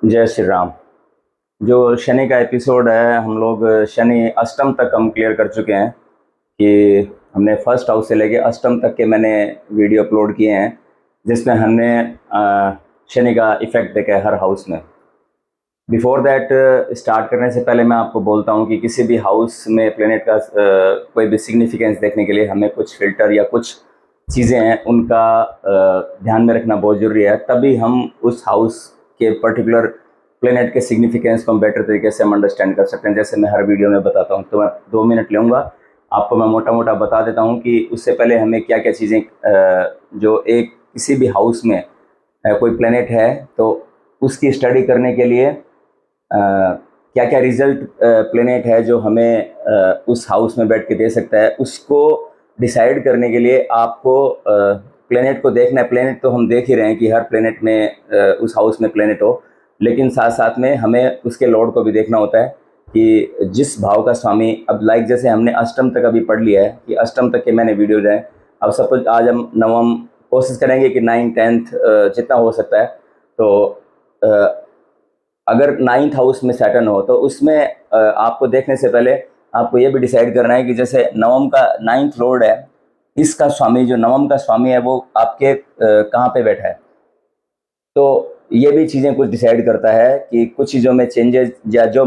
जय श्री राम। जो शनि का एपिसोड है, हम लोग शनि अष्टम तक हम क्लियर कर चुके हैं कि हमने फर्स्ट हाउस से लेके अष्टम तक के मैंने वीडियो अपलोड किए हैं, जिसमें हमने शनि का इफ़ेक्ट देखा है हर हाउस में। बिफोर दैट स्टार्ट करने से पहले मैं आपको बोलता हूं कि किसी भी हाउस में प्लेनेट का कोई भी सिग्निफिकेंस देखने के लिए हमें कुछ फिल्टर या कुछ चीज़ें हैं उनका ध्यान में रखना बहुत ज़रूरी है। तभी हम उस हाउस के पर्टिकुलर प्लेनेट के सिग्निफिकेंस को हम बेटर तरीके से हम अंडरस्टैंड कर सकते हैं। जैसे मैं हर वीडियो में बताता हूँ, तो मैं 2 मिनट लूँगा, आपको मैं मोटा मोटा बता देता हूँ कि उससे पहले हमें क्या क्या चीज़ें जो एक किसी भी हाउस में कोई प्लेनेट है तो उसकी स्टडी करने के लिए क्या क्या रिजल्ट प्लेनेट है जो हमें उस हाउस में बैठ के दे सकता है, उसको डिसाइड करने के लिए आपको प्लेनेट को देखना है। प्लेनेट तो हम देख ही रहे हैं कि हर प्लेनेट में उस हाउस में प्लेनेट हो, लेकिन साथ साथ में हमें उसके लॉर्ड को भी देखना होता है कि जिस भाव का स्वामी, अब लाइक जैसे हमने अष्टम तक अभी पढ़ लिया है कि अष्टम तक के मैंने वीडियोज हैं। अब सपोज आज हम नवम कोशिश करेंगे कि 9, 10th जितना हो सकता है। तो अगर 9th हाउस में सैटर्न हो तो उसमें आपको देखने से पहले आपको ये भी डिसाइड करना है कि जैसे नवम का 9th लॉर्ड है, इसका स्वामी जो नवम का स्वामी है वो आपके कहाँ पे बैठा है। तो ये भी चीज़ें कुछ डिसाइड करता है कि कुछ चीज़ों में चेंजेस या जो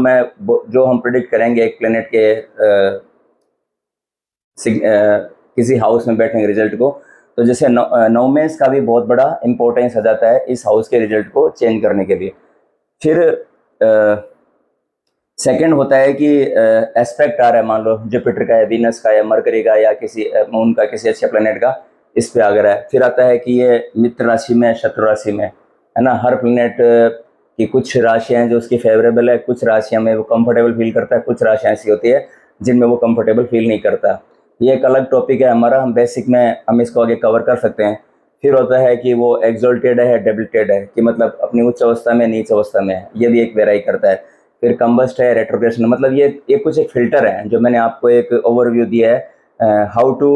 हम प्रिडिक्ट करेंगे एक प्लेनेट के किसी हाउस में बैठने के रिजल्ट को, तो जैसे नवमेंस का भी बहुत बड़ा इंपॉर्टेंस आ जाता है इस हाउस के रिजल्ट को चेंज करने के लिए। फिर सेकंड होता है कि एस्पेक्ट आ रहा है, मान लो जुपिटर का है, वीनस का या मरकरी का या किसी मून का, किसी अच्छे प्लेनेट का इस पे आ गया है। फिर आता है कि ये मित्र राशि में, शत्रु राशि में है ना। हर प्लेनेट की कुछ राशियां जो उसकी फेवरेबल है, कुछ राशियां में वो कंफर्टेबल फील करता है, कुछ राशियां ऐसी होती है जिनमें वो कंफर्टेबल फील नहीं करता। ये एक अलग टॉपिक है हमारा, हम बेसिक में हम इसको आगे कवर कर सकते हैं। फिर होता है कि वो एक्सोल्टेड है, डेबिलिटेड है, कि मतलब अपनी उच्च अवस्था में, नीच अवस्था में है, ये भी एक वेराई करता है। फिर कंबस्ट है, रेट्रोग्रेशन, मतलब ये कुछ एक फिल्टर है जो मैंने आपको एक ओवरव्यू दिया है, how to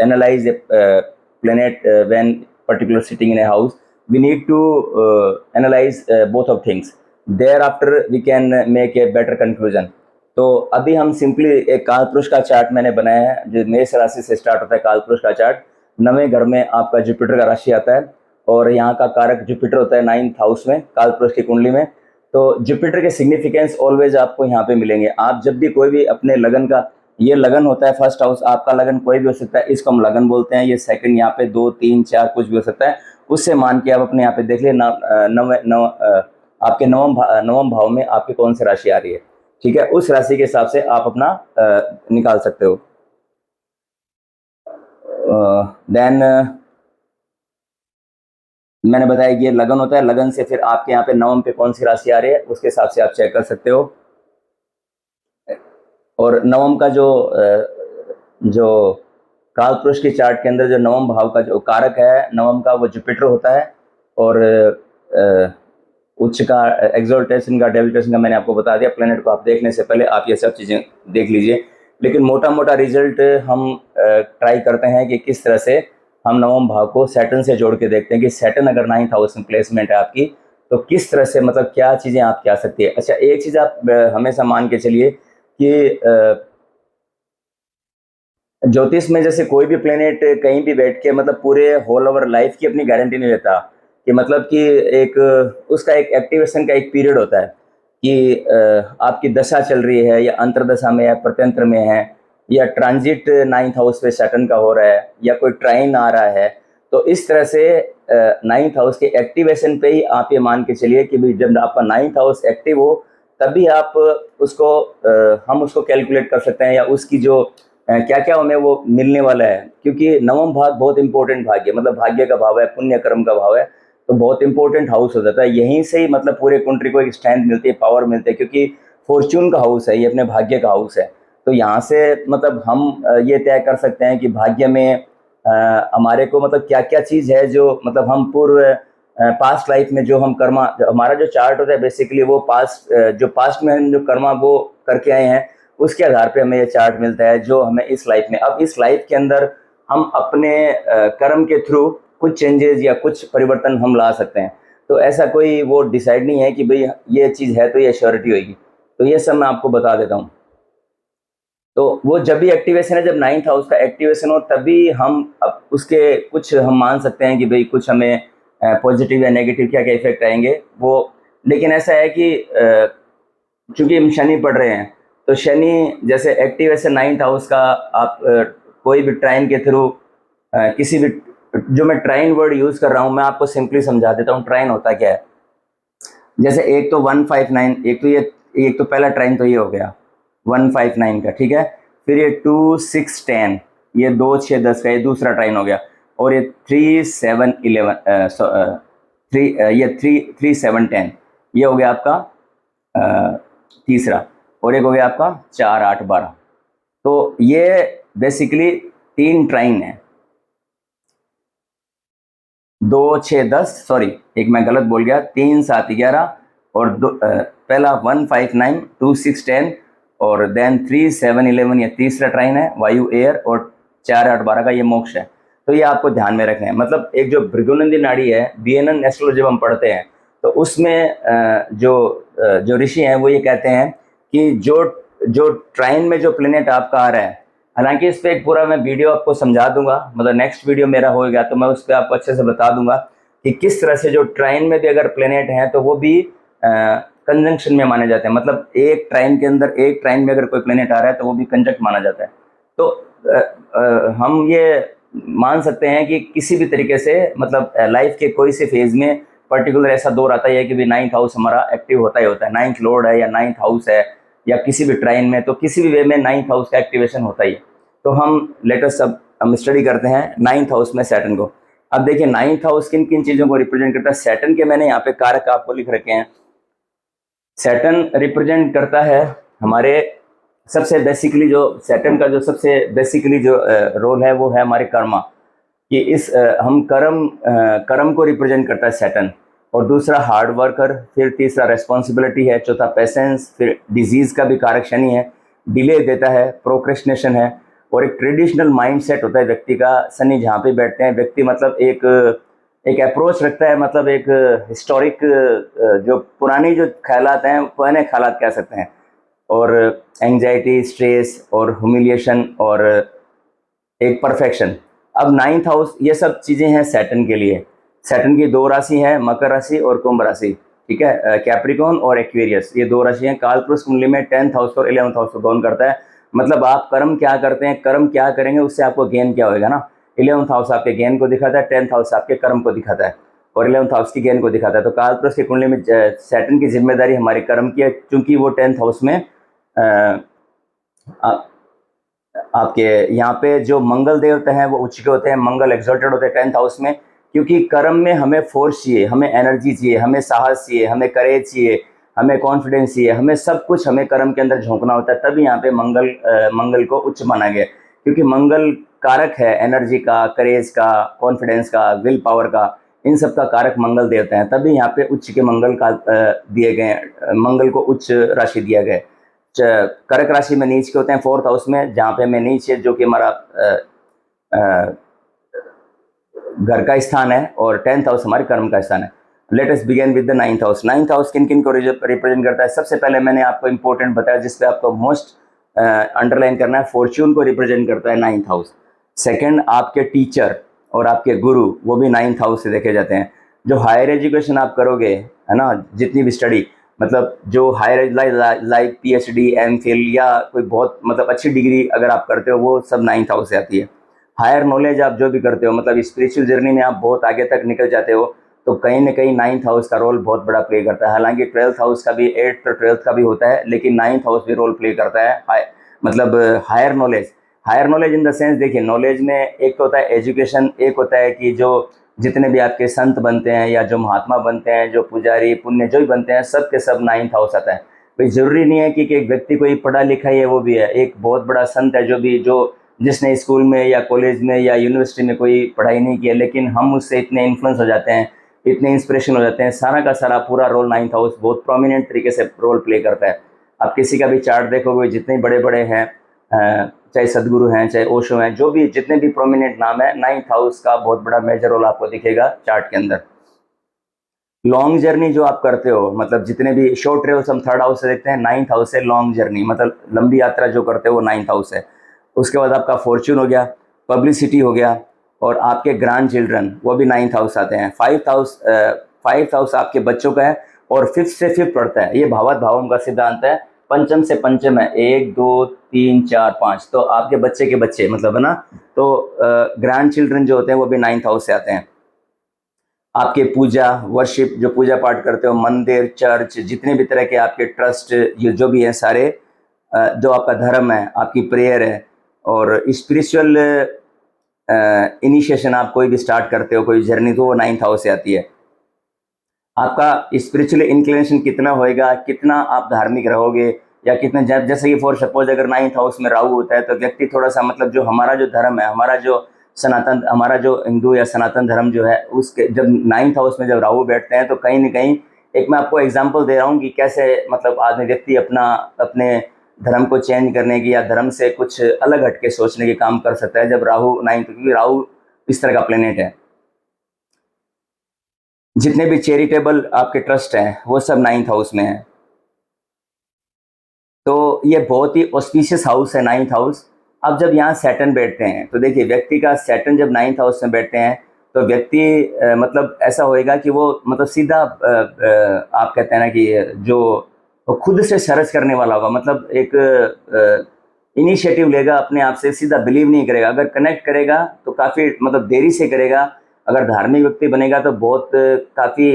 analyse a planet when particular sitting in a house. We need to analyse both of things, thereafter we can make a better conclusion. तो अभी हम सिंपली एक काल पुरुष का चार्ट मैंने बनाया है जो मेष राशि से स्टार्ट होता है। काल पुरुष का चार्ट, 9वें घर में आपका जुपिटर का राशि आता है और यहाँ का कारक जुपिटर होता है 9th हाउस में काल पुरुष की कुंडली में। तो जुपिटर के सिग्निफिकेंस ऑलवेज आपको यहाँ पे मिलेंगे। आप जब भी कोई भी अपने लगन का, ये लगन होता है फर्स्ट हाउस, आपका लगन कोई भी हो सकता है, इसको हम लगन बोलते हैं। ये सेकंड, यहाँ पे 2, 3, 4 कुछ भी हो सकता है, उससे मान के आप अपने यहाँ पे देख लिए आपके नवम भाव में आपकी कौन सी राशि आ रही है, ठीक है। उस राशि के हिसाब से आप अपना निकाल सकते हो। देन मैंने बताया कि ये लगन होता है, लगन से फिर आपके यहाँ पे नवम पे कौन सी राशि आ रही है उसके हिसाब से आप चेक कर सकते हो। और नवम का जो काल पुरुष के चार्ट के अंदर जो नवम भाव का जो कारक है नवम का, वो जुपिटर होता है। और उच्च का, एक्सोल्टेशन का, डेबिलिटेशन का मैंने आपको बता दिया। प्लेनेट को आप देखने से पहले आप ये सब चीज़ें देख लीजिए। लेकिन मोटा मोटा रिजल्ट हम ट्राई करते हैं कि किस तरह से हम नवम भाव को सैटर्न से जोड़ के देखते हैं कि सैटर्न अगर 9th हाउस में प्लेसमेंट है आपकी, तो किस तरह से, मतलब क्या चीज़ें आप क्या सकती है। अच्छा, एक चीज़ आप हमेशा मान के चलिए कि ज्योतिष में जैसे कोई भी प्लेनेट कहीं भी बैठ के, मतलब पूरे होल ओवर लाइफ की अपनी गारंटी नहीं लेता, कि मतलब कि एक उसका एक एक्टिवेशन का एक पीरियड होता है कि आपकी दशा चल रही है या अंतरदशा में है, प्रत्यंत्र में है, या ट्रांजिट 9th हाउस पे सैटर्न का हो रहा है, या कोई ट्राइन आ रहा है। तो इस तरह से 9th हाउस के एक्टिवेशन पे ही आप ये मान के चलिए कि भाई जब आपका 9th हाउस एक्टिव हो तभी आप उसको हम उसको कैलकुलेट कर सकते हैं, या उसकी जो क्या क्या हमें वो मिलने वाला है। क्योंकि नवम भाग बहुत इंपॉर्टेंट भाग्य, मतलब भाग्य का भाव है, पुण्य कर्म का भाव है, तो बहुत इंपॉर्टेंट हाउस हो जाता है। यहीं से ही मतलब पूरे कंट्री को एक स्ट्रेंथ मिलती है, पावर मिलती है, क्योंकि फॉर्च्यून का हाउस है, ये अपने भाग्य का हाउस है। तो यहाँ से मतलब हम ये तय कर सकते हैं कि भाग्य में हमारे को मतलब क्या क्या चीज़ है जो, मतलब हम पूर्व पास्ट लाइफ में जो हम कर्मा, हमारा जो चार्ट होता है बेसिकली वो पास्ट में हम जो कर्मा वो करके आए हैं, उसके आधार पे हमें ये चार्ट मिलता है जो हमें इस लाइफ में, अब इस लाइफ के अंदर हम अपने कर्म के थ्रू कुछ चेंजेस या कुछ परिवर्तन हम ला सकते हैं। तो ऐसा कोई वो डिसाइड नहीं है कि भाई ये चीज़ है तो ये श्योरिटी होगी। तो ये सब मैं आपको बता देता हूँ। तो वो जब भी एक्टिवेशन है, जब 9th हाउस का एक्टिवेशन हो तभी हम अब उसके कुछ हम मान सकते हैं कि भाई कुछ हमें पॉजिटिव या नेगेटिव क्या क्या इफेक्ट आएंगे वो। लेकिन ऐसा है कि चूंकि हम शनि पढ़ रहे हैं, तो शनि जैसे एक्टिवेशन 9th हाउस का आप कोई भी ट्राइन के थ्रू किसी भी, जो मैं ट्राइन वर्ड यूज कर रहा हूँ मैं आपको सिंपली समझा देता हूँ ट्राइन होता क्या है। जैसे एक तो 159, एक तो पहला ट्राइन तो ये हो गया 159 का, ठीक है। फिर ये 2 6 10, ये 2 6 10 का ये दूसरा ट्राइन हो गया। और ये 3 7 11, ये 3 7 10, ये हो गया आपका तीसरा। और एक हो गया आपका 4 8 12। तो ये बेसिकली 3 ट्राइन है, 2 6 10, सॉरी एक मैं गलत बोल गया, 3 7 11 और पहला 159 2 6 10 और देन 3 7 11, ये तीसरा ट्राइन है वायु एयर, और 4 8 12 का ये मोक्ष है। तो ये आपको ध्यान में रखना है। मतलब एक जो भृगुनंदी नाड़ी है, बीएनएन एस्ट्रोलॉजी जब हम पढ़ते हैं तो उसमें जो ऋषि हैं वो ये कहते हैं कि जो जो ट्राइन में जो प्लेनेट आपका आ रहा है, हालांकि इस पर एक पूरा मैं वीडियो आपको समझा दूंगा, मतलब नेक्स्ट वीडियो मेरा होएगा तो मैं उस पर आपको अच्छे से बता दूंगा कि किस तरह से जो ट्राइन में भी अगर प्लेनेट हैं तो वो भी कंजंक्शन में माने जाते हैं। मतलब एक ट्राइन के अंदर, एक ट्राइन में अगर कोई प्लेनेट आ रहा है तो वो भी कंजक्ट माना जाता है। तो हम ये मान सकते हैं कि किसी भी तरीके से, मतलब लाइफ के कोई से फेज में पर्टिकुलर ऐसा दौर आता है कि भी 9th हाउस हमारा एक्टिव होता ही होता है। 9th लॉर्ड है या 9th हाउस है या किसी भी ट्राइन में, तो किसी भी वे में 9th हाउस का एक्टिवेशन होता ही है। तो हम लेटेस्ट अब हम स्टडी करते हैं 9th हाउस में सैटर्न को। अब देखिए 9th हाउस किन किन चीजों को रिप्रेजेंट करता है। सैटर्न के मैंने यहाँ पे कारक आपको लिख रखे हैं। सैटर्न रिप्रेजेंट करता है हमारे, सबसे बेसिकली जो सैटर्न का जो सबसे बेसिकली जो रोल है वो है हमारे कर्मा, कि इस हम कर्म को रिप्रेजेंट करता है सैटर्न। और दूसरा हार्ड वर्कर, फिर तीसरा रेस्पॉन्सिबिलिटी है, चौथा पेशेंस, फिर डिजीज का भी कारक शनि है, डिले देता है, प्रोक्रेस्टिनेशन है। और एक ट्रेडिशनल माइंडसेट होता है व्यक्ति का। शनि जहाँ पे बैठते हैं व्यक्ति, मतलब एक अप्रोच रखता है, मतलब एक हिस्टोरिक, जो पुरानी जो ख्यालात हैं, पुराने ख्यालात कह सकते हैं। और एंजाइटी, स्ट्रेस और ह्यूमिलिएशन और एक परफेक्शन। अब 9th हाउस, ये सब चीजें हैं सैटर्न के लिए। सैटर्न की 2 राशि है, मकर राशि और कुंभ राशि, ठीक है। कैप्रिकॉर्न और एक्वेरियस, ये 2 राशि हैं। कालपुरुष कुंडली में 10th हाउस और 11th हाउस को गौन करता है। मतलब आप कर्म क्या करते हैं, कर्म क्या करेंगे, उससे आपको गेन क्या होगा ना। 11th हाउस आपके गेन को दिखाता है, 10th हाउस आपके कर्म को दिखाता है और 11th हाउस की गेन को दिखाता है। तो कालपुरुष की कुंडली में सैटर्न की जिम्मेदारी हमारे कर्म की है, क्योंकि वो 10th हाउस में आपके यहाँ पे जो मंगल देवता हैं वो उच्च के होते हैं, मंगल एक्सल्टेड होते हैं 10th हाउस में। क्योंकि कर्म में हमें फोर्स चाहिए, हमें एनर्जी चाहिए, हमें साहस चाहिए, हमें करेज चाहिए, हमें कॉन्फिडेंस चाहिए, हमें सब कुछ हमें कर्म के अंदर झोंकना होता है। तभी यहाँ पे मंगल को उच्च माना गया, क्योंकि मंगल कारक है एनर्जी का, करेज का, कॉन्फिडेंस का, विल पावर का, इन सब का कारक मंगल देवता है। तभी यहाँ पे उच्च के मंगल का दिए गए, मंगल को उच्च राशि दिया गया। कर्क राशि में नीच के होते हैं 4th हाउस में, जहाँ पे मैं नीच है, जो कि हमारा घर का स्थान है, और 10th हाउस हमारे कर्म का स्थान है। Let us begin with the 9th house. 9th house किन किन को रिप्रेजेंट करता है। सबसे पहले मैंने आपको इंपॉर्टेंट बताया, जिसपे आपको मोस्ट अंडरलाइन करना है, फॉर्च्यून को रिप्रेजेंट करता है 9th हाउस। सेकंड, आपके टीचर और आपके गुरु, वो भी 9th हाउस से देखे जाते हैं। जो हायर एजुकेशन आप करोगे, है ना, जितनी भी स्टडी, मतलब जो हायर लाइक पीएचडी, एमफिल या कोई बहुत मतलब अच्छी डिग्री अगर आप करते हो, वो सब 9th हाउस से आती है। हायर नॉलेज आप जो भी करते हो, मतलब स्पिरिचुअल जर्नी में आप बहुत आगे तक निकल जाते हो, तो कहीं ना कहीं 9th हाउस का रोल बहुत बड़ा प्ले करता है। हालांकि 12th हाउस का भी, 8th और 12th का भी होता है, लेकिन 9th हाउस भी रोल प्ले करता है। मतलब higher knowledge, higher knowledge in the sense, देखिए नॉलेज में एक तो होता है एजुकेशन, एक होता है कि जो जितने भी आपके संत बनते हैं या जो महात्मा बनते हैं, जो पुजारी पुण्य जो भी बनते हैं, सब के सब 9th हाउस आता है। भाई जरूरी नहीं है कि एक व्यक्ति कोई पढ़ा लिखा ही है वो भी है, एक बहुत बड़ा संत है जो जिसने स्कूल में या कॉलेज में या यूनिवर्सिटी में कोई पढ़ाई नहीं किया, लेकिन हम उससे इतने इन्फ्लुएंस हो जाते हैं, इतने इंस्पिरेशन हो जाते हैं। सारा का सारा पूरा रोल 9th हाउस बहुत प्रोमिनेंट तरीके से रोल प्ले करता है। आप किसी का भी चार्ट देखोगे, जितने बड़े बड़े हैं, चाहे सदगुरु हैं, चाहे ओशो हैं, जो भी जितने भी प्रोमिनेंट नाम है, 9th हाउस का बहुत बड़ा मेजर रोल आपको दिखेगा चार्ट के अंदर। लॉन्ग जर्नी जो आप करते हो, मतलब जितने भी शॉर्ट ट्रेवल्स हम थर्ड हाउस से देखते हैं, नाइन्थ हाउस से लॉन्ग जर्नी मतलब लंबी यात्रा जो करते हो वो नाइन्थ हाउस है। उसके बाद आपका फॉर्च्यून हो गया, पब्लिसिटी हो गया, और आपके ग्रैंड चिल्ड्रन वो भी नाइन्थ हाउस आते हैं। फाइव हाउस आपके बच्चों का है, और फिफ्थ से फिफ्थ पड़ता है। ये भावात भावम का सिद्धांत है। पंचम से पंचम है, एक दो तीन चार पाँच, तो आपके बच्चे के बच्चे मतलब है ना। तो ग्रैंड चिल्ड्रन जो होते हैं वो भी नाइन्थ हाउस से आते हैं। आपके पूजा वर्शिप, जो पूजा पाठ करते हो, मंदिर चर्च जितने भी तरह के आपके ट्रस्ट, ये जो भी है सारे, जो आपका धर्म है, आपकी प्रेयर है, और स्पिरिचुअल इनिशिएशन आप कोई भी स्टार्ट करते हो, कोई जर्नी, तो वो नाइन्थ हाउस से आती है। आपका स्पिरिचुअल इंक्लिनेशन कितना होएगा, कितना आप धार्मिक रहोगे, या कितने, जैसे कि फॉर सपोज अगर नाइन्थ हाउस में राहु होता है तो व्यक्ति थोड़ा सा, मतलब जो हमारा जो धर्म है, हमारा जो हिंदू या सनातन धर्म जो है, उसके जब नाइन्थ हाउस में जब राहु बैठते हैं तो कहीं ना कहीं, एक मैं आपको एग्जांपल दे रहा हूँ कि कैसे मतलब आदमी व्यक्ति अपने धर्म को चेंज करने की या धर्म से कुछ अलग हटके सोचने के काम कर सकता है जब राहु नाइन्थ, क्योंकि राहु इस तरह का प्लेनेट है। जितने भी चैरिटेबल आपके ट्रस्ट हैं वो सब नाइन्थ हाउस में है। तो ये बहुत ही ऑस्पिशियस हाउस है नाइन्थ हाउस। अब जब यहाँ सैटर्न बैठते हैं तो देखिए, व्यक्ति का सैटर्न जब नाइन्थ हाउस में बैठते हैं तो व्यक्ति मतलब ऐसा होएगा कि वो मतलब सीधा आप कहते हैं ना कि जो वो खुद से सर्च करने वाला होगा, मतलब एक इनिशिएटिव लेगा, अपने आप से सीधा बिलीव नहीं करेगा। अगर कनेक्ट करेगा तो काफ़ी मतलब देरी से करेगा। अगर धार्मिक व्यक्ति बनेगा तो बहुत काफ़ी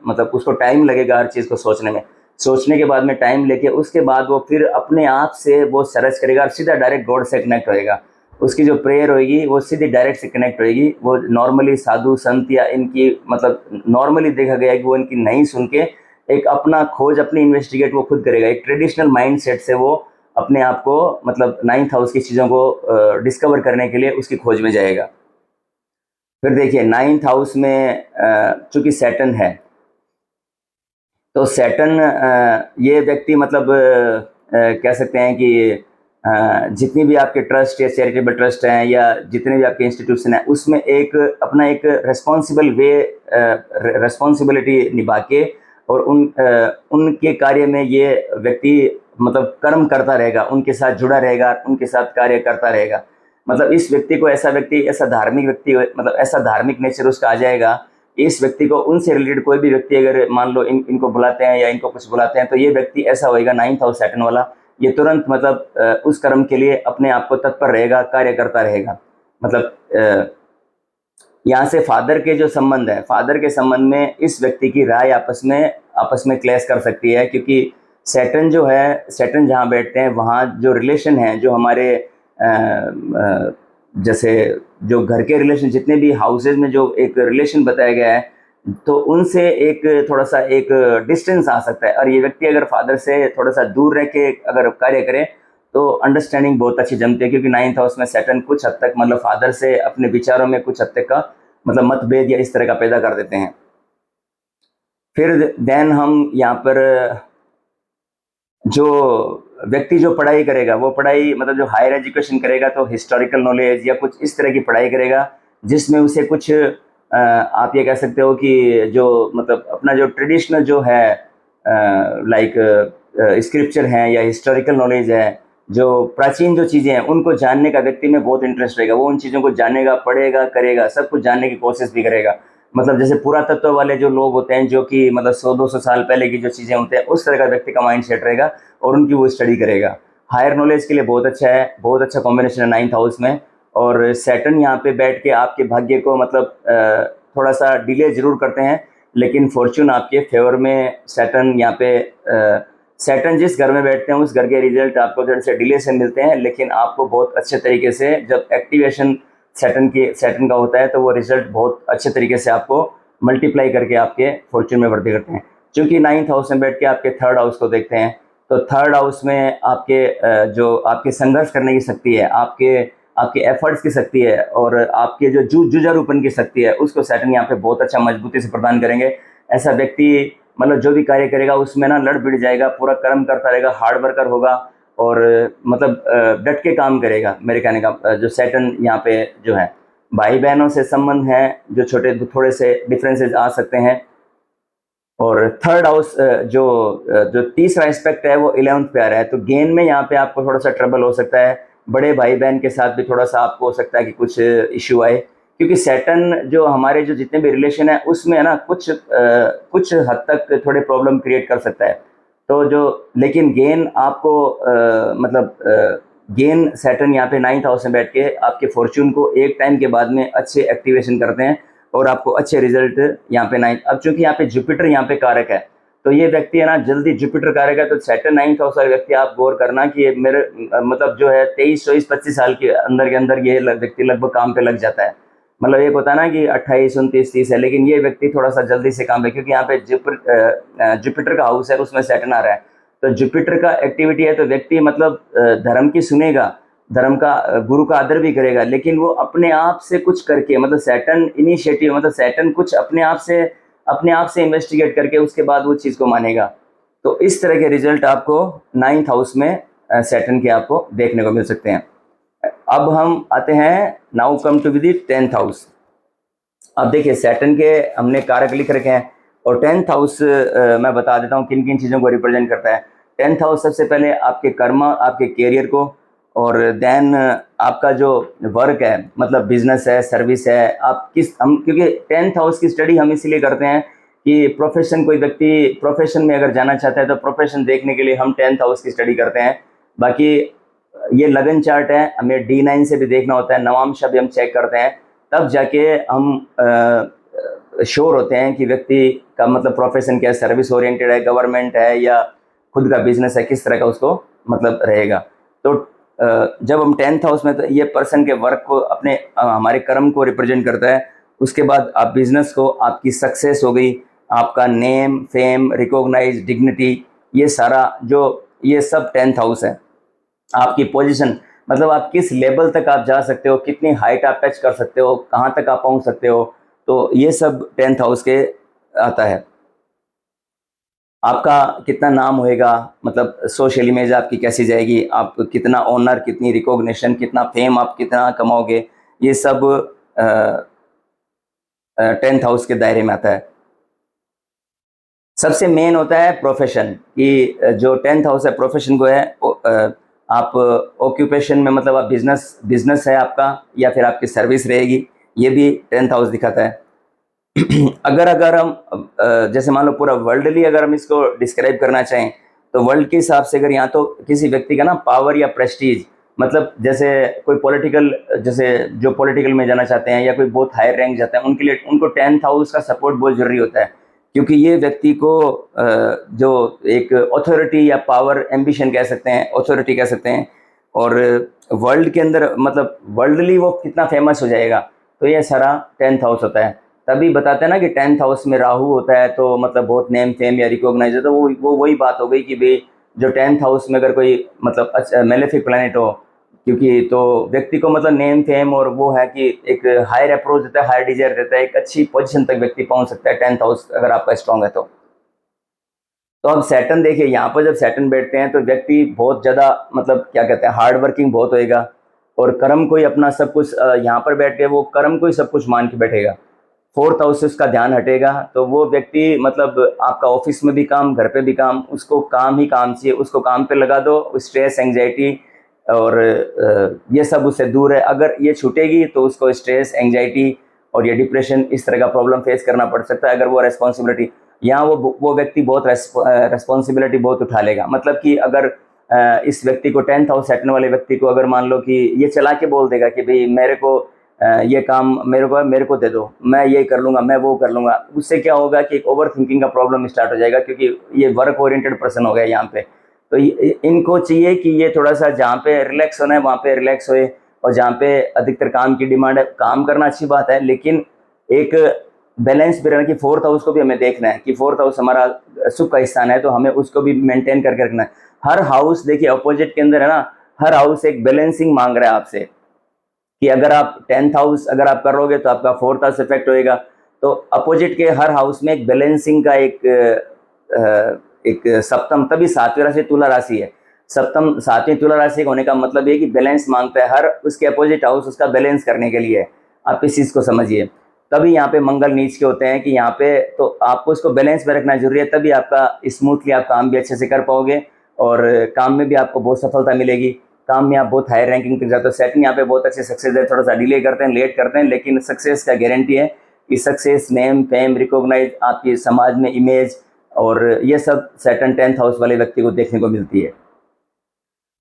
मतलब उसको टाइम लगेगा हर चीज़ को सोचने में। सोचने के बाद में टाइम लेके उसके बाद वो फिर अपने आप से वो सर्च करेगा और सीधा डायरेक्ट गॉड से कनेक्ट होएगा। उसकी जो प्रेयर होएगी वो सीधी डायरेक्ट से कनेक्ट होएगी। वो नॉर्मली साधु संत या इनकी मतलब नॉर्मली देखा गया है कि वो इनकी नहीं सुन के एक अपना खोज, अपनी इन्वेस्टिगेट वो खुद करेगा। एक ट्रेडिशनल माइंड सेट से वो अपने आप को मतलब नाइन्थ हाउस की चीज़ों को डिस्कवर करने के लिए उसकी खोज में जाएगा। फिर देखिए नाइन्थ हाउस में चूंकि सैटर्न है, तो सैटर्न ये व्यक्ति मतलब कह सकते हैं कि जितनी भी आपके ट्रस्ट या चैरिटेबल ट्रस्ट हैं या जितने भी आपके इंस्टीट्यूशन हैं, उसमें एक अपना एक रिस्पॉन्सिबल वे, रिस्पॉन्सिबिलिटी निभा के, और उनके कार्य में ये व्यक्ति मतलब कर्म करता रहेगा, उनके साथ जुड़ा रहेगा, उनके साथ कार्य करता रहेगा। मतलब इस व्यक्ति को, ऐसा व्यक्ति, ऐसा धार्मिक व्यक्ति, मतलब ऐसा धार्मिक नेचर उसका आ जाएगा। इस व्यक्ति को उनसे रिलेटेड कोई भी व्यक्ति अगर मान लो इनको बुलाते हैं या इनको कुछ बुलाते हैं, तो ये व्यक्ति ऐसा होएगा नाइन्थ हाउस सैटर्न वाला, ये तुरंत मतलब उस कर्म के लिए अपने आप को तत्पर रहेगा, कार्य करता रहेगा। मतलब यहाँ से फादर के जो संबंध है, फादर के संबंध में इस व्यक्ति की राय आपस में क्लैश कर सकती है, क्योंकि सैटर्न जो है, सैटर्न जहाँ बैठते हैं वहाँ जो रिलेशन है, जो हमारे जैसे जो घर के रिलेशन, जितने भी हाउसेज में जो एक रिलेशन बताया गया है, तो उनसे एक थोड़ा सा एक डिस्टेंस आ सकता है। और ये व्यक्ति अगर फादर से थोड़ा सा दूर रह के अगर कार्य करे तो अंडरस्टैंडिंग बहुत अच्छी जमती है, क्योंकि नाइन्थ हाउस में सैटर्न कुछ हद तक मतलब फादर से अपने विचारों में कुछ हद तक का मतलब मतभेद या इस तरह का पैदा कर देते हैं। फिर देन हम यहाँ पर जो व्यक्ति जो पढ़ाई करेगा, वो पढ़ाई मतलब जो हायर एजुकेशन करेगा तो हिस्टोरिकल नॉलेज या कुछ इस तरह की पढ़ाई करेगा, जिसमें उसे कुछ आप ये कह सकते हो कि जो मतलब अपना जो ट्रेडिशनल जो है लाइक स्क्रिप्चर है या हिस्टोरिकल नॉलेज है, जो प्राचीन जो चीज़ें हैं उनको जानने का व्यक्ति में बहुत इंटरेस्ट रहेगा। वो उन चीज़ों को जानेगा, पढ़ेगा, करेगा, सब कुछ जानने की कोशिश भी करेगा। मतलब जैसे पुरातत्व वाले जो लोग होते हैं, जो कि मतलब 100-200 साल पहले की जो चीज़ें होते हैं, उस तरह का व्यक्ति का माइंड सेट रहेगा और उनकी वो स्टडी करेगा। हायर नॉलेज के लिए बहुत अच्छा है, बहुत अच्छा कॉम्बिनेशन है नाइन्थ हाउस में। और सैटर्न यहाँ पे बैठ के आपके भाग्य को मतलब थोड़ा सा डिले जरूर करते हैं, लेकिन फॉर्च्यून आपके फेवर में सैटर्न यहाँ पे सैटर्न जिस घर में बैठते हैं उस घर के रिजल्ट आपको थोड़े से डिले से मिलते हैं, लेकिन आपको बहुत अच्छे तरीके से जब एक्टिवेशन सैटर्न का होता है तो वो रिजल्ट बहुत अच्छे तरीके से आपको मल्टीप्लाई करके आपके फॉर्च्यून में वृद्धि करते हैं। क्योंकि नाइन्थ हाउस में बैठ के आपके थर्ड हाउस को देखते हैं, तो थर्ड हाउस में आपके जो आपके संघर्ष करने की शक्ति है, आपके एफर्ट्स की शक्ति है, और आपके जो जुझारूपन की शक्ति है, उसको सैटर्न यहाँ पे बहुत अच्छा मजबूती से प्रदान करेंगे। ऐसा व्यक्ति मतलब जो भी कार्य करेगा उसमें ना लड़ भिड़ जाएगा, पूरा कर्म करता रहेगा, हार्ड वर्कर होगा, और मतलब डट के काम करेगा। मेरे कहने का जो सैटर्न यहाँ पे जो है, भाई बहनों से संबंध है जो छोटे थोड़े से डिफरेंसेस आ सकते हैं, और थर्ड हाउस जो तीसरा एस्पेक्ट है वो 11th पे आ रहा है, तो गेन में यहाँ पे आपको थोड़ा सा ट्रबल हो सकता है, बड़े भाई बहन के साथ भी थोड़ा सा आपको हो सकता है कि कुछ इश्यू आए, क्योंकि सैटर्न जो हमारे जो जितने भी रिलेशन है उसमें है ना कुछ हद तक थोड़े प्रॉब्लम क्रिएट कर सकता है। तो जो लेकिन गेन आपको गेन सैटर्न यहाँ पे 9th हाउस में बैठ के आपके फॉर्च्यून को एक टाइम के बाद में अच्छे एक्टिवेशन करते हैं और आपको अच्छे रिजल्ट यहाँ पे 9th। अब चूंकि यहाँ पे जुपिटर यहाँ पे कारक है, तो ये व्यक्ति है ना जल्दी जुपिटर कारक है, तो सैटर्न 9th हाउस वाले व्यक्ति आप गौर करना कि ये मेरे मतलब जो है 23, 24, 25 साल के अंदर ये व्यक्ति लगभग काम पे लग जाता है। मतलब एक होता है ना कि 28, 29, 30 है, लेकिन ये व्यक्ति थोड़ा सा जल्दी से काम पे, क्योंकि यहाँ पे जुपिटर का हाउस है उसमें सैटर्न आ रहा है, तो जुपिटर का एक्टिविटी है, तो व्यक्ति मतलब धर्म की सुनेगा, धर्म का गुरु का आदर भी करेगा, लेकिन वो अपने आप से कुछ करके, मतलब सैटर्न इनिशिएटिव, मतलब सैटर्न कुछ अपने आप से इन्वेस्टिगेट करके उसके बाद वो चीज़ को मानेगा। तो इस तरह के रिजल्ट आपको 9th हाउस में सैटर्न के आपको देखने को मिल सकते हैं। अब हम आते हैं, now come to with 10th house. अब देखिए सैटर्न के हमने कारक लिख रखे हैं, और 10th हाउस मैं बता देता हूँ किन किन चीज़ों को रिप्रेजेंट करता है। 10th हाउस सबसे पहले आपके कर्म, आपके कैरियर को, और देन आपका जो वर्क है, मतलब बिजनेस है, सर्विस है, आप किस हम क्योंकि 10th हाउस की स्टडी हम इसलिए करते हैं कि प्रोफेशन, कोई व्यक्ति प्रोफेशन में अगर जाना चाहता है तो प्रोफेशन देखने के लिए हम 10th हाउस की स्टडी करते हैं। बाकी ये लगन चार्ट है, हमें D9 से भी देखना होता है, नवांश भी हम चेक करते हैं, तब जाके हम श्योर होते हैं कि व्यक्ति का मतलब प्रोफेशन क्या है, सर्विस ओरिएंटेड है, गवर्नमेंट है, या खुद का बिजनेस है, किस तरह का उसको मतलब रहेगा। तो जब हम 10th हाउस में, तो ये पर्सन के वर्क को, अपने हमारे कर्म को रिप्रेजेंट करता है। उसके बाद आप बिजनेस को, आपकी सक्सेस हो गई, आपका नेम, फेम, रिकॉग्नाइज, डिग्निटी, ये सारा जो ये सब 10th हाउस है। आपकी पोजीशन, मतलब आप किस लेवल तक आप जा सकते हो, कितनी हाइट आप टच कर सकते हो, कहाँ तक आप पहुँच सकते हो, तो ये सब 10th हाउस के आता है। आपका कितना नाम होएगा, मतलब सोशल इमेज आपकी कैसी जाएगी, आप कितना ऑनर, कितनी रिकॉग्निशन, कितना फेम, आप कितना कमाओगे, ये सब 10th हाउस के दायरे में आता है। सबसे मेन होता है प्रोफेशन, कि जो 10th हाउस है प्रोफेशन को है, आप ऑक्यूपेशन में, मतलब आप बिजनेस है आपका, या फिर आपकी सर्विस रहेगी, ये भी 10th हाउस दिखाता है। अगर हम जैसे मान लो पूरा वर्ल्डली अगर हम इसको डिस्क्राइब करना चाहें, तो वर्ल्ड के हिसाब से अगर यहाँ तो किसी व्यक्ति का ना पावर या प्रेस्टीज, मतलब जैसे कोई पॉलिटिकल, जैसे जो पॉलिटिकल में जाना चाहते हैं या कोई बहुत हाई रैंक जाता है, उनके लिए उनको 10th हाउस का सपोर्ट बहुत जरूरी होता है, क्योंकि ये व्यक्ति को जो एक अथॉरिटी या पावर, एम्बिशन कह सकते हैं, अथॉरिटी कह सकते हैं, और वर्ल्ड के अंदर मतलब वर्ल्डली वो कितना फेमस हो जाएगा, तो ये सारा 10th हाउस होता है। तभी बताते हैं ना कि 10th हाउस में राहु होता है, तो मतलब बहुत नेम फेम या रिकॉग्नाइज है, तो वो वही बात हो गई कि भाई जो 10th हाउस में अगर कोई मतलब अच्छा मेलेफिक प्लैनेट हो, क्योंकि तो व्यक्ति को मतलब नेम फेम और वो है कि एक हायर अप्रोच देता है, हायर डिजायर देता है, एक अच्छी पोजीशन तक व्यक्ति पहुंच सकता है 10th हाउस अगर आपका स्ट्रांग है तो अब सैटर्न देखिए, यहाँ पर जब सैटर्न बैठते हैं तो व्यक्ति बहुत ज़्यादा मतलब क्या कहते हैं, हार्ड वर्किंग बहुत होएगा, और कर्म को ही अपना सब कुछ, यहाँ पर बैठ के वो कर्म को ही सब कुछ मान के बैठेगा। 4th हाउस से उसका ध्यान हटेगा, तो वो व्यक्ति मतलब आपका ऑफिस में भी काम, घर पे भी काम, उसको काम ही काम चाहिए, उसको काम पे लगा दो, स्ट्रेस, एंग्जाइटी और ये सब उससे दूर है। अगर ये छूटेगी तो उसको स्ट्रेस, एंग्जाइटी और ये डिप्रेशन, इस तरह का प्रॉब्लम फेस करना पड़ सकता है। अगर वो रेस्पॉन्सिबिलिटी, यहाँ वो व्यक्ति बहुत रेस्पॉन्सिबिलिटी बहुत उठा लेगा, मतलब कि अगर इस व्यक्ति को 10th हाउस सैटर्न वाले व्यक्ति को अगर मान लो कि ये चला के बोल देगा कि भाई मेरे को ये काम मेरे को दे दो, मैं ये कर लूँगा, मैं वो कर लूँगा, उससे क्या होगा कि एक ओवर थिंकिंग का प्रॉब्लम स्टार्ट हो जाएगा, क्योंकि ये वर्क ओरिएंटेड पर्सन हो गया यहाँ पे। तो इनको चाहिए कि ये थोड़ा सा जहाँ पे रिलैक्स होना है वहाँ पे रिलैक्स होए, और जहाँ पे अधिकतर काम की डिमांड है, काम करना अच्छी बात है, लेकिन एक बैलेंस भी रहना कि 4th हाउस को भी हमें देखना है कि 4th हाउस हमारा सुख का स्थान है, तो हमें उसको भी मेंटेन करके रखना है। हर हाउस देखिए अपोजिट के अंदर है ना, हर हाउस एक बैलेंसिंग मांग रहा है आपसे, कि अगर आप 10th हाउस अगर आप करोगे तो आपका 4th हाउस इफेक्ट होएगा। तो अपोजिट के हर हाउस में एक बैलेंसिंग का एक सप्तम, तभी 7वीं राशि तुला राशि है। सप्तम 7वीं तुला राशि होने का मतलब ये कि बैलेंस मांगता है, हर उसके अपोजिट हाउस उसका बैलेंस करने के लिए। आप इस चीज़ को समझिए। तभी यहाँ पे मंगल नीच के होते हैं कि यहाँ पे तो आपको इसको बैलेंस में रखना जरूरी है, तभी आपका स्मूथली आप काम भी अच्छे से कर पाओगे और काम में भी आपको बहुत सफलता मिलेगी, काम में आप बहुत हाई रैंकिंग तक जाते हो। सेटन यहाँ पे बहुत अच्छे सक्सेस है, थोड़ा सा डिले करते हैं, लेट करते हैं, लेकिन सक्सेस का गारंटी है कि सक्सेस, नेम, फेम, रिकॉग्नाइज, आपकी समाज में इमेज, और ये सब सेटन 10th हाउस वाले व्यक्ति को देखने को मिलती है।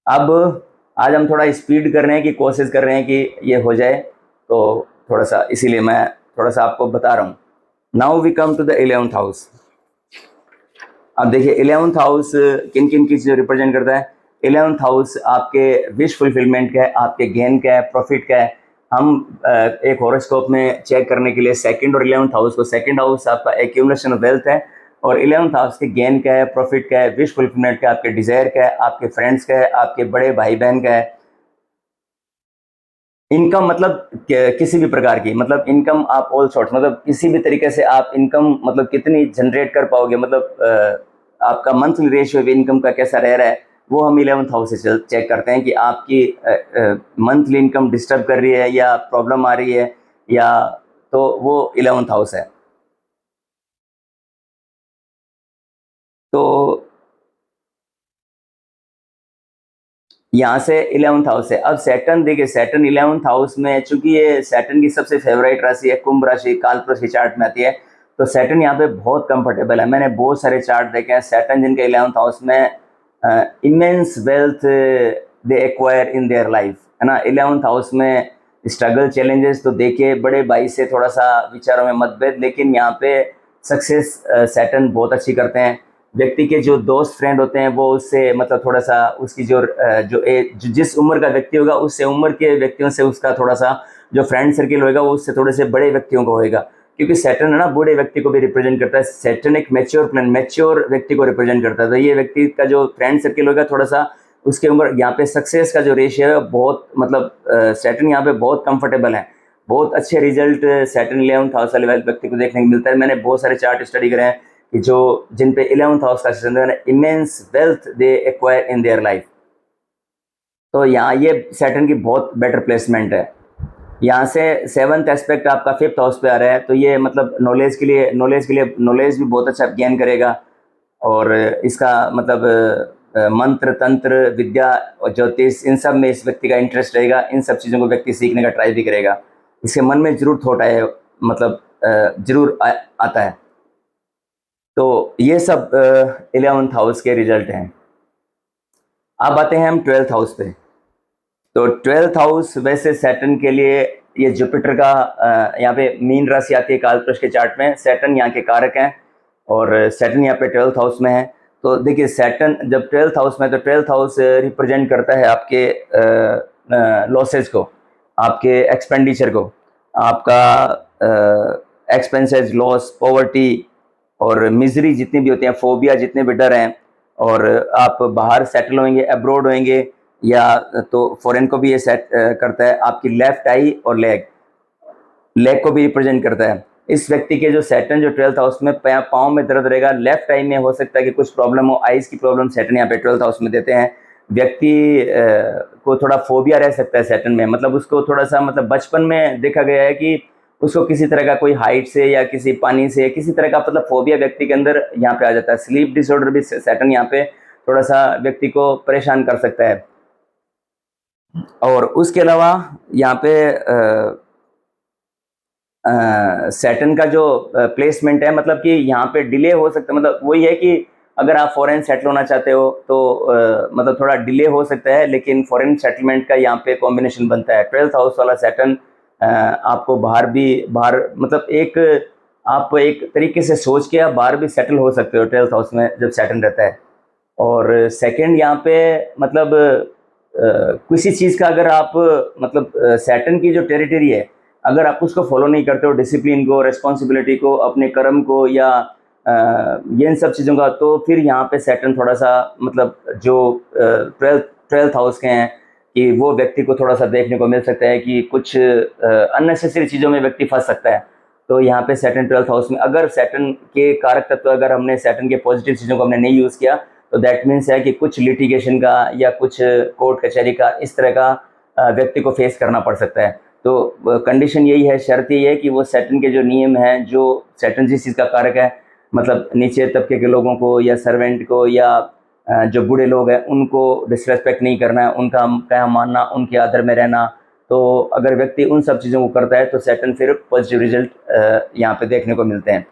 अब आज हम थोड़ा स्पीड कर रहे हैं कि कोशिश कर रहे हैं कि ये हो जाए, तो थोड़ा सा इसीलिए मैं थोड़ा सा आपको बता रहा हूँ। Now we come to the 11th house. अब देखिए 11th हाउस किन किन की चीज़ें रिप्रेजेंट करता है। 11th हाउस आपके विश फुलफिलमेंट का है, आपके गेन का है, प्रॉफिट का है। हम एक हॉरोस्कोप में चेक करने के लिए सेकंड और 11th हाउस को, सेकंड हाउस आपका एक्यूमुलेशन ऑफ वेल्थ है और 11th हाउस के गेन का है, प्रॉफिट का है, विश फुलफिलमेंट का है, आपके डिजायर का है, आपके फ्रेंड्स का है, आपके बड़े भाई बहन का है। इनकम मतलब किसी भी प्रकार की, मतलब इनकम आप ऑल सॉर्ट, मतलब किसी भी तरीके से आप इनकम मतलब कितनी जनरेट कर पाओगे, मतलब आपका मंथली रेशियो इनकम का कैसा रह रहा है, वो हम 11th हाउस से चेक करते हैं कि आपकी मंथली इनकम डिस्टर्ब कर रही है या प्रॉब्लम आ रही है, या तो वो 11th हाउस है। तो यहाँ से 11th हाउस है। अब सैटर्न, देखिए सैटर्न 11th हाउस में, चूंकि ये सैटर्न की सबसे फेवरेट राशि है, कुंभ राशि कालपुरुष की चार्ट में आती है, तो सैटर्न यहाँ पे बहुत कंफर्टेबल है। मैंने बहुत सारे चार्ट देखे हैं सैटर्न जिनके 11th हाउस में immense wealth they acquire in their life, है ना। 11th हाउस में स्ट्रगल, चैलेंजेस तो देखे, बड़े भाई से थोड़ा सा विचारों में मतभेद, लेकिन यहाँ पे सक्सेस सैटर्न बहुत अच्छी करते हैं। व्यक्ति के जो दोस्त फ्रेंड होते हैं वो उससे मतलब थोड़ा सा उसकी जो जिस उम्र का व्यक्ति होगा उससे उम्र के व्यक्तियों से उसका थोड़ा सा जो फ्रेंड सर्किल होगा वो उससे थोड़े से बड़े व्यक्तियों को होगा, क्योंकि सैटर्न है ना बूढ़े व्यक्ति को भी रिप्रेजेंट करता है। सैटर्न एक मैच्योर प्लान, मैच्योर व्यक्ति को रिप्रेजेंट करता है, तो ये व्यक्ति का जो फ्रेंड सर्किल होगा थोड़ा सा उसके उम्र, यहाँ पे सक्सेस का जो रेशियो है बहुत मतलब सैटर्न यहाँ पे बहुत कंफर्टेबल है। बहुत अच्छे रिजल्ट सैटर्न 11th हाउस वाले व्यक्ति को देखने को मिलता है। मैंने बहुत सारे चार्ट स्टडी करे हैं कि जो जिन पे 11th हाउस का सिस्टम है, immense wealth they acquire in their life. तो यहाँ ये सैटर्न की बहुत बेटर प्लेसमेंट है। यहाँ से 7th एस्पेक्ट आपका 5th हाउस पे आ रहा है, तो ये मतलब नॉलेज भी बहुत अच्छा गेन करेगा, और इसका मतलब मंत्र, तंत्र, विद्या और ज्योतिष, इन सब में इस व्यक्ति का इंटरेस्ट रहेगा। इन सब चीज़ों को व्यक्ति सीखने का ट्राई भी करेगा। इसके मन में जरूर थॉट आए, मतलब जरूर आता है। तो ये सब 11th हाउस के रिजल्ट हैं। अब आते हैं हम 12th हाउस पे। तो 12th हाउस वैसे सैटर्न के लिए, ये जुपिटर का यहाँ पे मीन राशि आती है कालपुरुष के चार्ट में, सैटर्न यहाँ के कारक हैं और सैटर्न यहाँ पे 12th हाउस में है। तो देखिए सैटर्न जब 12th हाउस में, तो 12th हाउस रिप्रेजेंट करता है आपके लॉसेस को, आपके एक्सपेंडिचर को, आपका एक्सपेंसेस, लॉस, पॉवर्टी और मिजरी जितनी भी होती हैं, फोबिया जितने भी डर हैं, और आप बाहर सेटल होंगे, अब्रोड होंगे, या तो फॉरेन को भी ये सेट करता है। आपकी लेफ्ट आई और लेग को भी रिप्रेजेंट करता है। इस व्यक्ति के जो सैटर्न जो 12th हाउस में पाँव में दर्द रहेगा, लेफ्ट आई में हो सकता है कि कुछ प्रॉब्लम हो, आइज की प्रॉब्लम सैटर्न यहाँ पे 12th हाउस में देते हैं। व्यक्ति को थोड़ा फोबिया रह सकता है सैटर्न में, मतलब उसको थोड़ा सा, मतलब बचपन में देखा गया है कि उसको किसी तरह का कोई हाइट से या किसी पानी से किसी तरह का मतलब फोबिया व्यक्ति के अंदर यहाँ पे आ जाता है। स्लीप डिसऑर्डर भी सैटर्न यहाँ पे थोड़ा सा व्यक्ति को परेशान कर सकता है। और उसके अलावा यहाँ पे सैटर्न का जो प्लेसमेंट है, मतलब कि यहाँ पे डिले हो सकता है, मतलब वही है कि अगर आप फॉरेन सेटल होना चाहते हो तो मतलब थोड़ा डिले हो सकता है, लेकिन फॉरेन सेटलमेंट का यहाँ पे कॉम्बिनेशन बनता है। 12th हाउस वाला सैटर्न आपको बाहर मतलब आप एक तरीके से सोच के आप बाहर भी सेटल हो सकते हो 12th हाउस में जब सैटर्न रहता है। और सेकंड यहाँ पे मतलब किसी चीज़ का अगर आप मतलब सैटर्न की जो टेरिटरी है, अगर आप उसको फॉलो नहीं करते हो, डिसिप्लिन को, रिस्पॉन्सिबिलिटी को, अपने कर्म को, या ये इन सब चीज़ों का, तो फिर यहाँ पे सैटर्न थोड़ा सा मतलब जो 12th हाउस के हैं कि वो व्यक्ति को थोड़ा सा देखने को मिल सकता है कि कुछ अननेसेसरी चीज़ों में व्यक्ति फंस सकता है। तो यहाँ पे सैटर्न 12th हाउस में, अगर सैटर्न के कारक तत्व, अगर हमने सैटर्न के पॉजिटिव चीज़ों को हमने नहीं यूज़ किया, तो दैट मीन्स है कि कुछ लिटिगेशन का या कुछ कोर्ट कचहरी का इस तरह का व्यक्ति को फेस करना पड़ सकता है। तो कंडीशन यही है, शर्त यही है कि वो सैटर्न के जो नियम हैं, जो सैटर्न जिस चीज़ का कारक है, मतलब नीचे तबके के लोगों को या सर्वेंट को या जो बूढ़े लोग हैं उनको डिसरेस्पेक्ट नहीं करना है, उनका क्या मानना, उनके आदर में रहना। तो अगर व्यक्ति उन सब चीज़ों को करता है तो सैटर्न फिर पॉजिटिव रिजल्ट यहाँ पे देखने को मिलते हैं।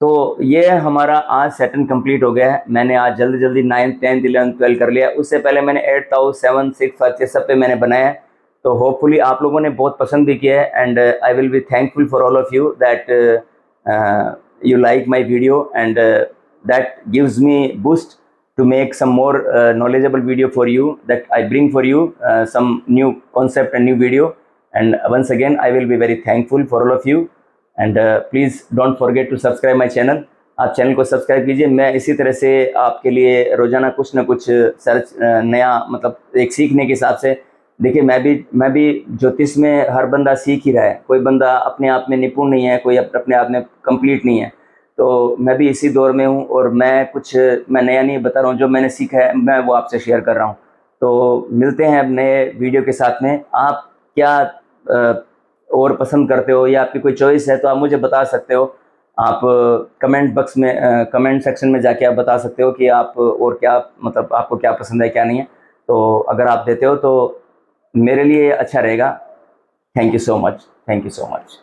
तो ये हमारा आज सैटर्न कंप्लीट हो गया है। मैंने आज जल्दी जल्दी 9th 10th 11th 12 कर लिया। उससे पहले मैंने 8th हाउस 7 6 5 ये सब पे मैंने बनाया है। तो होपफुली आप लोगों ने बहुत पसंद भी किया है, and I will be thankful for all of you that you like my video, and that gives me boost to make some more knowledgeable video for you, that I bring for you some new concept and new video. And once again I will be very thankful for all of you, and please don't forget to subscribe my channel. आप channel को subscribe कीजिए। मैं इसी तरह से आपके लिए रोज़ाना कुछ ना कुछ सर्च नया, मतलब एक सीखने के हिसाब से। देखिए मैं भी ज्योतिष में हर बंदा सीख ही रहा है, कोई बंदा अपने आप में निपुण नहीं है, कोई अपने आप में कंप्लीट नहीं है। तो मैं भी इसी दौर में हूँ, और मैं नया नहीं बता रहा हूँ, जो मैंने सीखा है मैं वो आपसे शेयर कर रहा हूँ। तो मिलते हैं अब नए वीडियो के साथ में। आप क्या और पसंद करते हो, या आपकी कोई चॉइस है तो आप मुझे बता सकते हो। आप कमेंट सेक्शन में जाके आप बता सकते हो कि आप और क्या, मतलब आपको क्या पसंद है क्या नहीं है। तो अगर आप देते हो तो मेरे लिए अच्छा रहेगा। Thank you so much. Thank you so much.